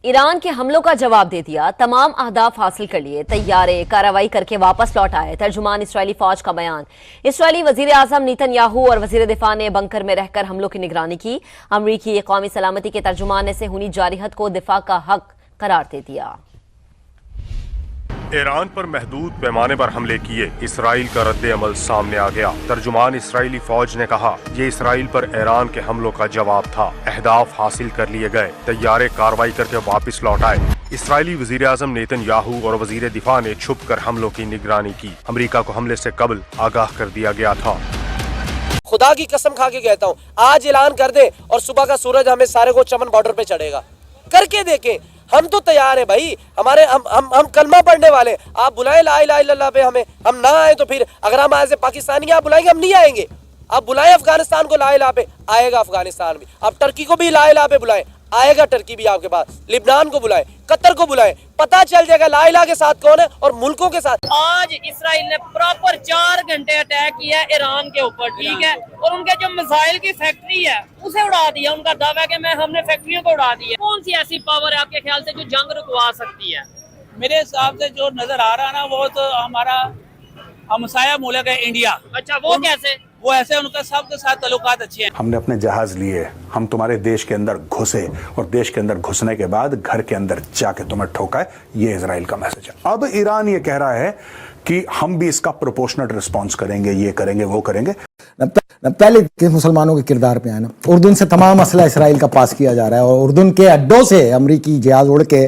Iran के हमलों का जवाब दे दिया, तमाम अहदाफ हासिल कर लिए, तैयारे कार्रवाई करके वापस लौट आए। तर्जुमान इसराइली फौज का बयान। इसराइली वजीर आजम नेतन्याहू और वजीर दिफा ने बंकर में रहकर हमलों की निगरानी की। अमरीकी कौमी सलामती के तर्जुमान ने सेहूनी जारिहत को दिफा का हक करार दे दिया। ईरान पर महदूद पैमाने पर हमले किए, इसराइल का रद्द अमल सामने आ गया। तर्जुमान इसराइली फौज ने कहा, ये इसराइल पर ईरान के हमलों का जवाब था। अहदाफ हासिल कर लिए गए, तैयारे कार्रवाई करके वापस लौट आए। इसराइली वजीर आजम नेतन्याहू और वजीर दिफा ने छुप कर हमलों की निगरानी की। अमरीका को हमले से कबल आगाह कर दिया गया था। खुदा की कसम खा के कहता हूँ, आज ऐलान कर दे और सुबह का सूरज हमें सारे को चमन बॉर्डर पे चढ़ेगा। करके देखें, हम तो तैयार है भाई। हमारे हम कलमा पढ़ने वाले। आप बुलाए ला इलाहा इल्लल्लाह पे हमें, हम ना आए तो फिर अगर हम ऐसे पाकिस्तानी आप बुलाएंगे हम नहीं आएंगे। आप बुलाए अफगानिस्तान को ला इलाहा पे, आएगा अफगानिस्तान भी। आप टर्की को भी ला इलाहा पे बुलाए, आएगा टर्की भी आपके पास। लिबनान को बुलाए, कतर को बुलाए, पता चल जाएगा ला इलाहा के साथ कौन है और मुल्कों के साथ। आज इसराइल ने प्रॉपर 4 घंटे अटैक किया है ईरान के ऊपर, ठीक है, और उनके जो मिसाइल की फैक्ट्री है उसे उड़ा दिया। उनका दावा है कि हमने फैक्ट्रियों को उड़ा दिया। कौन सी ऐसी पावर है आपके ख्याल से जो जंग रुकवा सकती है? मेरे हिसाब से जो नजर आ रहा ना, वो तो हमारा हमसाया मुल्क है इंडिया। अच्छा, वो कैसे? वो ऐसे उनका सबके साथ ताल्लुकात अच्छे हैं। हमने अपने जहाज लिए, हम तुम्हारे देश के अंदर घुसे और देश के अंदर घुसने के बाद घर के अंदर जाके तुम्हें ठोका है। ये इजराइल का मैसेज है। अब ईरान ये कह रहा है कि हम भी इसका प्रोपोर्शनल रिस्पॉन्स करेंगे, ये करेंगे, वो करेंगे। पहले के मुसलमानों के किरदार पे आना, उर्दून से तमाम असला इसराइल का पास किया जा रहा है और उर्दून के अड्डों से अमरीकी जहाज उड़ के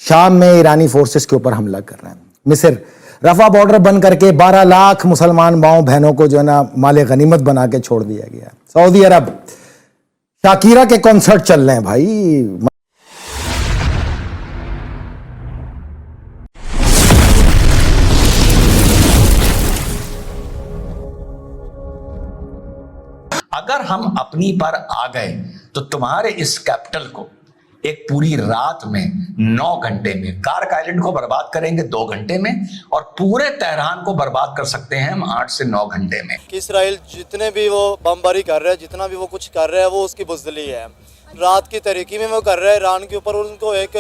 शाम में ईरानी फोर्सेस के ऊपर हमला कर रहे हैं। मिस्र रफा बॉर्डर बंद करके 12 लाख मुसलमान माओ बहनों को जो है ना माले गनीमत बना के छोड़ दिया गया। सऊदी अरब शाकिरा के कॉन्सर्ट चल रहे हैं भाई। अगर हम अपनी पर आ गए तो तुम्हारे इस कैपिटल को एक पूरी रात में 9 घंटे में, कार्क आइलैंड को बर्बाद करेंगे 2 घंटे में, और पूरे तेहरान को बर्बाद कर सकते हैं हम 8 से 9 घंटे में। कि इसराइल जितने भी वो बमबारी कर रहा है, जितना भी वो कुछ कर रहा है, वो उसकी बुज़दिली है। रात की तरीकी में वो कर रहा है ईरान के ऊपर। उनको एक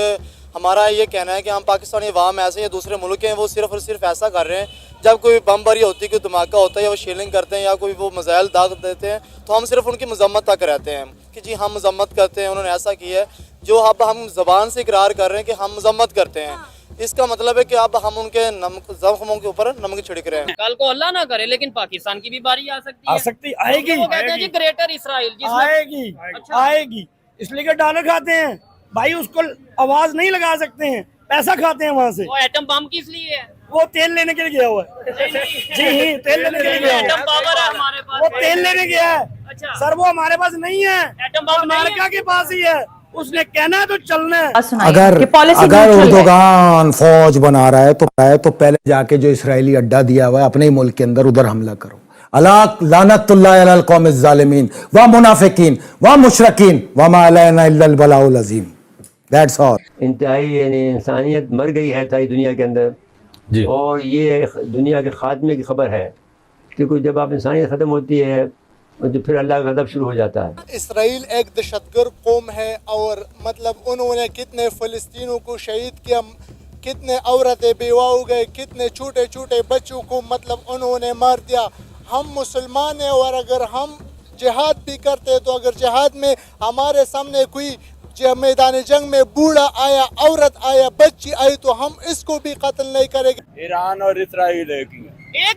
हमारा ये कहना है कि हम पाकिस्तानी अवाम ऐसे या दूसरे मुल्क हैं, वो सिर्फ और सिर्फ ऐसा कर रहे हैं जब कोई बमबारी होती है, कोई धमाका होता है या वो शेलिंग करते हैं या कोई वो मिसाइल दाग देते हैं, तो हम सिर्फ उनकी मजम्मत तक रहते हैं कि जी हम मजम्मत करते हैं, उन्होंने ऐसा किया है। जो अब हम ज़बान से इकरार कर रहे हैं कि हम मजम्मत करते हैं, इसका मतलब है कि अब हम उनके जख्मों के ऊपर नमक छिड़क रहे हैं। कल को अल्लाह ना करे लेकिन पाकिस्तान की भी बारी आ सकती है। आएगी, वो कहते हैं जी ग्रेटर इसराइल आएगी। अच्छा, आएगी, इसलिए कि डॉलर खाते हैं भाई, उसको आवाज नहीं लगा सकते हैं, पैसा खाते हैं वहाँ से। वो एटम बम किस लिए है? वो तेल लेने के लिए गया हुआ है। जी, तेल लेने के लिए गया एटम पावर है हमारे पास। वो तेल लेने गया है। अच्छा सर, वो हमारे पास नहीं है, एटम बम अमेरिका के पास ही है। उसने कहना है तो चलना है। अगर उर्दोगान फौज बना रहा है तो पहले जाके जो इसराइली अड्डा दिया हुआ है अपने ही मुल्क के अंदर, उधर हमला करो। अला लानतुल्लाह अलल कौमिज़ ज़ालिमीन व मुनाफिकीन व मुशरिकीन व मा अलैना इल्लल बलाउल अज़ीम। That's all. इंतहाई यानी इंसानियत मर गई है सारी दुनिया के अंदर जी। और ये दुनिया के खात्मे की खबर है, क्योंकि जब आप इंसानियत ख़त्म होती है तो फिर अल्लाह का गज़ब शुरू हो जाता है। इसराइल एक दहशतगर्द कौम है और मतलब उन्होंने कितने फ़लस्तीनों को शहीद किया, कितने औरतें बेवा हो गए, कितने छोटे छोटे बच्चों को मतलब उन्होंने मार दिया। हम मुसलमान हैं और अगर हम जिहाद भी करते हैं तो अगर जिहाद में हमारे सामने कोई मैदान जंग में बूढ़ा आया, औरत आया, बच्ची आई, तो हम इसको भी कत्ल नहीं करेंगे। ईरान और इसराइल एक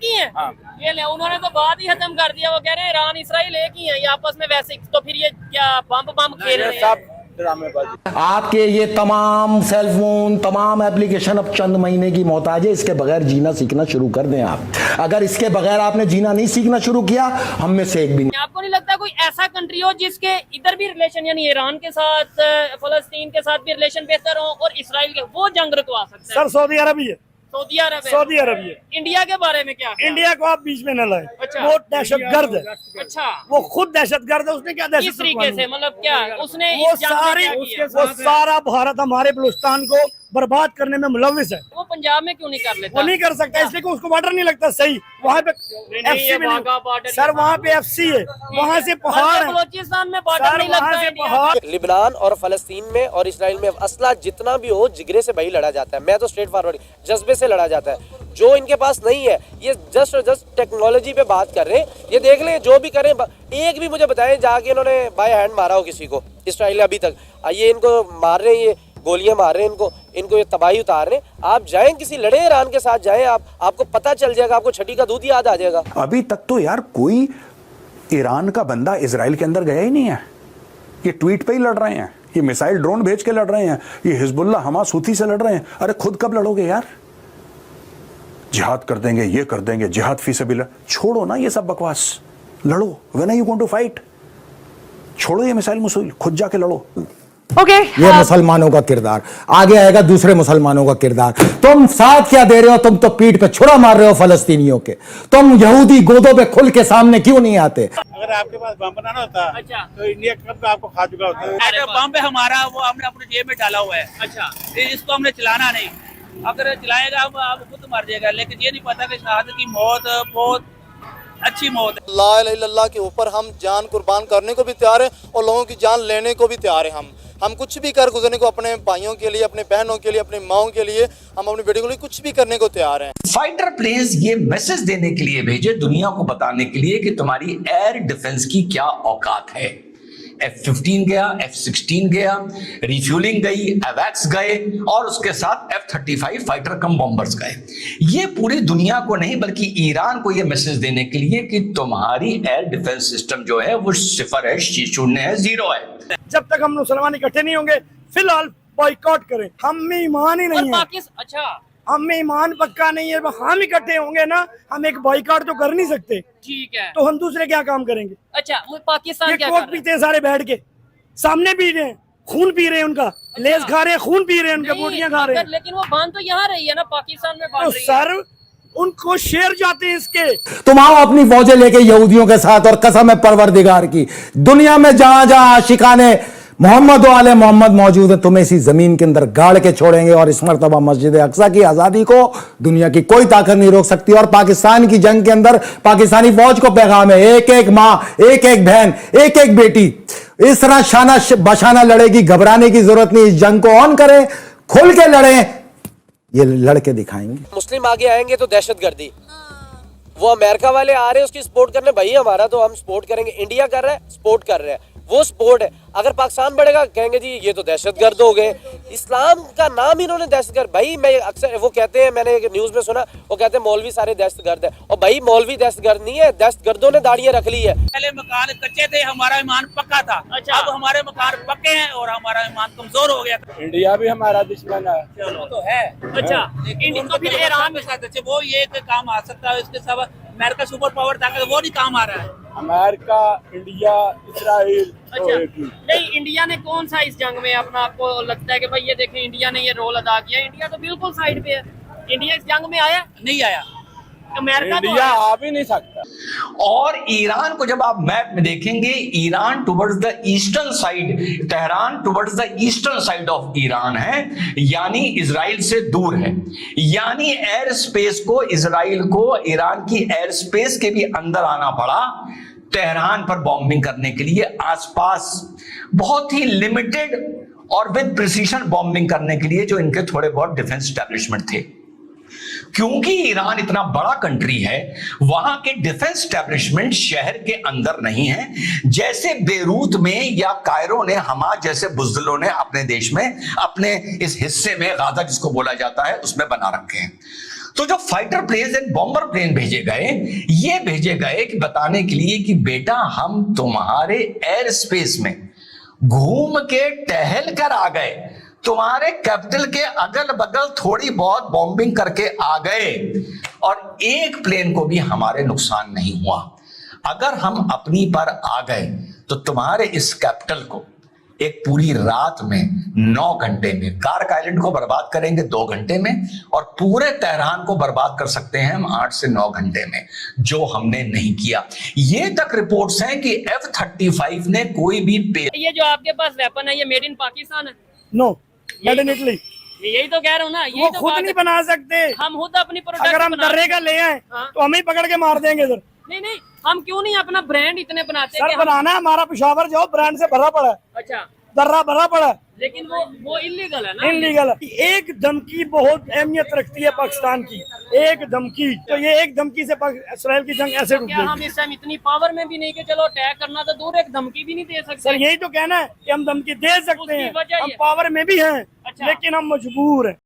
ही है। हाँ। ये ले, उन्होंने तो बात ही खत्म कर दिया। वो कह रहे हैं ईरान इसराइल एक ही है, ये आपस में वैसे। तो फिर ये क्या बम खेल रहे हैं? आपके ये तमाम सेलफोन, तमाम एप्लीकेशन अब चंद महीने की मोहताज है। इसके बगैर जीना सीखना शुरू कर दें आप। अगर इसके बगैर आपने जीना नहीं सीखना शुरू किया, हम में से एक भी नहीं। आपको नहीं लगता कोई ऐसा कंट्री हो जिसके इधर भी रिलेशन, यानी ईरान के साथ, फलस्तीन के साथ भी रिलेशन बेहतर हो और इसराइल के, वो जंग रुकवा सकते हैं? सर, सऊदी अरब ही है। सऊदी अरब है। इंडिया के बारे में क्या? इंडिया को आप बीच में न लाए। अच्छा। वो दहशतगर्द है। अच्छा, वो खुद दहशतगर्द है। उसने क्या दहशत किस तरीके से, मतलब क्या उसने? वो सारा भारत हमारे बलूचिस्तान को बर्बाद करने में मुलविस है। वो पंजाब में क्यों नहीं कर लेता? वो नहीं कर सकता इसलिए कि उसको बॉर्डर नहीं लगता सही। वहाँ पे ये वाघा border सर वहाँ पे FC है, वहाँ से पहाड़ है बलोचिस्तान में बॉर्डर सर, नहीं वहाँ लगता से इंडिया पहाड़। लिबनान और फलस्तीन में और इसराइल में असला जितना भी हो जिगरे से भाई लड़ा जाता है। मैं तो स्ट्रेट फॉरवर्ड जज्बे से लड़ा जाता है। जो इनके पास नहीं है ये जस्ट टेक्नोलॉजी पे बात कर रहे हैं। ये देख लें जो भी करें, एक भी मुझे बताएं जाके इन्होंने बाय हैंड मारा हो किसी को इसराइल अभी तक। ये इनको मार रहे हैं, ये गोलियां मार रहे हैं, इनको ये तबाही उतार रहे हैं। आप जाएं किसी लड़े ईरान के साथ जाएं, आपको पता चल जाएगा, आपको छठी का दूध याद आ जाएगा। अभी तक तो यार कोई ईरान का बंदा इजराइल के अंदर गया ही नहीं है। ये ट्वीट पे ही लड़ रहे हैं, ये मिसाइल ड्रोन भेज के लड़ रहे हैं, ये हिजबुल्लाह हमास हूथी से लड़ रहे हैं। अरे खुद कब लड़ोगे यार? जिहाद कर देंगे, ये कर देंगे, जिहाद फी सबिल। छोड़ो ना ये सब बकवास, लड़ो। When are you going to fight? छोड़ो ये मिसाइल मुसाइल, खुद जाके लड़ो। ये मुसलमानों का किरदार। आगे आएगा दूसरे मुसलमानों का किरदार। तुम साथ क्या दे रहे हो? तुम तो पीठ पे छुरा मार रहे हो फलस्तीनियों के। तुम यहूदी गोदों पे खुल के सामने क्यों नहीं आते? अगर आपके पास बम बनाना होता अच्छा तो इंडिया कब आपको खा चुका होता। अरे बम पे हमारा वो हमने अपने जेब में डाला हुआ है। अच्छा इसको हमने चलाना नहीं, अगर चलाएगा आप खुद मर जाएगा। लेकिन ये नहीं पता कि शहादत की मौत बहुत अच्छी मौत है। ला इलाहा इल्लल्लाह के ऊपर हम जान कुर्बान करने को भी तैयार है और लोगों की जान लेने को भी तैयार है। हम कुछ भी कर गुजरने को, अपने भाइयों के लिए, अपने बहनों के लिए, अपनी माओं के लिए, हम अपनी बेटियों के लिए कुछ भी करने को तैयार हैं। फाइटर प्लेन्स ये मैसेज देने के लिए भेजे, दुनिया को बताने के लिए कि तुम्हारी एयर डिफेंस की क्या औकात है। F-15 गया, F-16 गया, रिफ्यूलिंग गई, एवैक्स गए और उसके साथ F-35 फाइटर कम बॉम्बर्स गए। ये पूरी दुनिया को नहीं बल्कि ईरान को ये मैसेज देने के लिए कि तुम्हारी एयर डिफेंस सिस्टम जो है वो सिफर है, शून्य है, जीरो है। जब तक हम मुसलमान इकट्ठे नहीं होंगे फिलहाल बॉयकॉट करें। हम में ईमान ही नहीं है, अच्छा हम में ईमान पक्का नहीं है। हम इकट्ठे होंगे ना, हम एक बॉयकॉट तो कर नहीं सकते। ठीक है तो हम दूसरे क्या काम करेंगे? अच्छा वो पाकिस्तान ये क्या कोक कर रहा है? पीते हैं सारे बैठ के, सामने पी रहे हैं, खून पी रहे हैं उनका, लेस खा रहे हैं, खून पी रहे हैं, उनके नहीं, बोटियां खा रहे हैं। लेकिन वो बांध तो यहाँ रही है ना, पाकिस्तान में बांध तो रही है। सर उनको शेर जाते हैं इसके। तुम आओ अपनी फौजें लेके यहूदियों के साथ और कसम है परवरदिगार की, दुनिया में जहां जहां आशिकाने मोहम्मद वाले मोहम्मद मौजूद है, तुम्हें इसी जमीन के अंदर गाड़ के छोड़ेंगे। और इस मर्तबा मस्जिद अक्सा की आजादी को दुनिया की कोई ताकत नहीं रोक सकती। और पाकिस्तान की जंग के अंदर पाकिस्तानी फौज को पैगाम है, एक एक मां, एक एक बहन, एक एक बेटी इस तरह शाना बशाना लड़ेगी। घबराने की जरूरत नहीं। इस जंग को ऑन करें, खुल के लड़ें, ये लड़के दिखाएंगे। मुस्लिम आगे आएंगे तो दहशतगर्दी। वो अमेरिका वाले आ रहे हैं उसकी सपोर्ट करने, भाई हमारा तो हम सपोर्ट करेंगे। इंडिया कर रहा है, सपोर्ट कर रहे हैं, वो सपोर्ट है। अगर पाकिस्तान बढ़ेगा कहेंगे जी ये तो दहशतगर्द हो गए। इस्लाम का नाम इन्होंने दहशतगर्द। भाई मैं अक्सर वो कहते हैं, मैंने एक न्यूज में सुना, वो कहते हैं मौलवी सारे दहशतगर्द है। और भाई मौलवी दहशतगर्द नहीं है, दहशतगर्दों ने दाढ़ियां रख ली है। पहले मकान कच्चे थे, हमारा ईमान पक्का था। अच्छा। अब हमारे मकान पक्के हैं और हमारा ईमान कमजोर हो गया। इंडिया भी हमारा दुश्मन है। चलो तो है। अच्छा लेकिन तो फिर ईरान के साथ अच्छे वो ये काम आ सकता है। इसके साथ अमेरिका सुपर पावर ताकत वो नहीं काम आ रहा है। America, India, Israel. अच्छा नहीं, इंडिया ने कौन सा इस जंग में अपना आपको लगता है कि भाई ये देखें इंडिया ने ये रोल अदा किया? इंडिया तो बिल्कुल साइड पे है। इंडिया इस जंग में आया नहीं आया, अमेरिका तो आ भी नहीं सकता। और ईरान को जब आप मैप में देखेंगे, Iran towards the eastern side, Tehran towards the eastern side of Iran है, यानी इजराइल से दूर है। यानी एयर स्पेस को, इजराइल को ईरान की एयर स्पेस के भी अंदर आना पड़ा तेहरान पर बॉम्बिंग करने के लिए। आसपास बहुत ही लिमिटेड और विद प्रिसीजन बॉम्बिंग करने के लिए जो इनके थोड़े बहुत डिफेंस स्टैब्लिशमेंट थे। क्योंकि ईरान इतना बड़ा कंट्री है, वहां के डिफेंस स्टैब्लिशमेंट शहर के अंदर नहीं है, जैसे बेरूत में या कायरो ने, हमास जैसे बुज़दिलों ने अपने देश में, अपने इस हिस्से में, गाजा जिसको बोला जाता है, उसमें बना रखे हैं। तो जो fighter plane and bomber plane भेजे गए, ये भेजे गए कि बताने के लिए कि बेटा हम तुम्हारे एयर स्पेस में घूम के टहल कर आ गए, तुम्हारे कैपिटल के अगल बगल थोड़ी बहुत बॉम्बिंग करके आ गए और एक प्लेन को भी हमारे नुकसान नहीं हुआ। अगर हम अपनी पर आ गए तो तुम्हारे इस कैपिटल को एक पूरी रात में 9 घंटे में, कार्क आइलैंड को बर्बाद करेंगे 2 घंटे में और पूरे तेहरान को बर्बाद कर सकते हैं हम 8 से 9 घंटे में, जो हमने नहीं किया। ये तक रिपोर्ट्स हैं कि F-35 ने कोई भी ये जो आपके पास वेपन है ये मेड इन पाकिस्तान है? No, made in Italy. यही तो कह रहा हूँ ना, वो यही तो खुद बात नहीं है। बना सकते। हम खुद अपनी प्रोडक्ट अगर हम दर्रे का ले आए हाँ। तो हमें ही पकड़ के मार देंगे इधर। नहीं नहीं, हम क्यों नहीं अपना ब्रांड इतने बनाते सर कि हम- बनाना हमारा पेशावर जो ब्रांड से भरा पड़ा है, अच्छा, दर्रा भरा पड़ा है, लेकिन वो इलीगल है ना। इनलीगल है। एक धमकी बहुत अहमियत रखती है पाकिस्तान की, एक धमकी, तो ये एक धमकी से इसराइल की जंग ऐसे रुक क्या हम जाएगी। इस टाइम इतनी पावर में भी नहीं कि चलो अटैक करना तो दूर, एक धमकी भी नहीं दे सकते। सर यही तो कहना है कि हम धमकी दे सकते उसकी हैं, वजह हम ये- पावर में भी हैं, अच्छा। लेकिन हम मजबूर हैं।